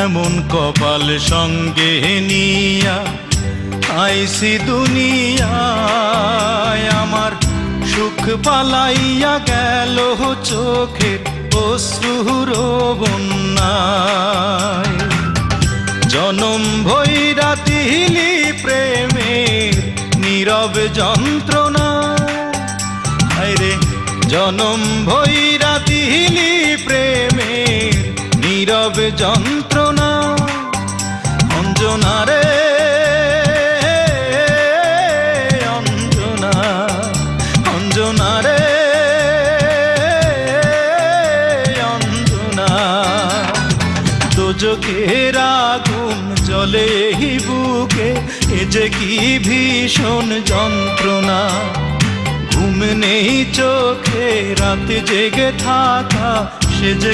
এমন কপাল সঙ্গে নিয়া আইসি দুনিয়ায়, আমার সুখ পালাইয়া গেল চোখের অশ্রুর বন্যায়। জনম ভৈরা তিলি প্রেমের নীরব যন্ত্রণা, রে জনম ভৈরা তিলি প্রেমের নীরব যন্ত্রণা। অঞ্জনা রে অঞ্জনা, অঞ্জনা রে অঞ্জনা। দোজখের আগুন জ্বলে এই বুকে, এ যে কি ভীষণ যন্ত্রণা। ঘুম নেই চোখে, রাতে জেগে থাকা সে যে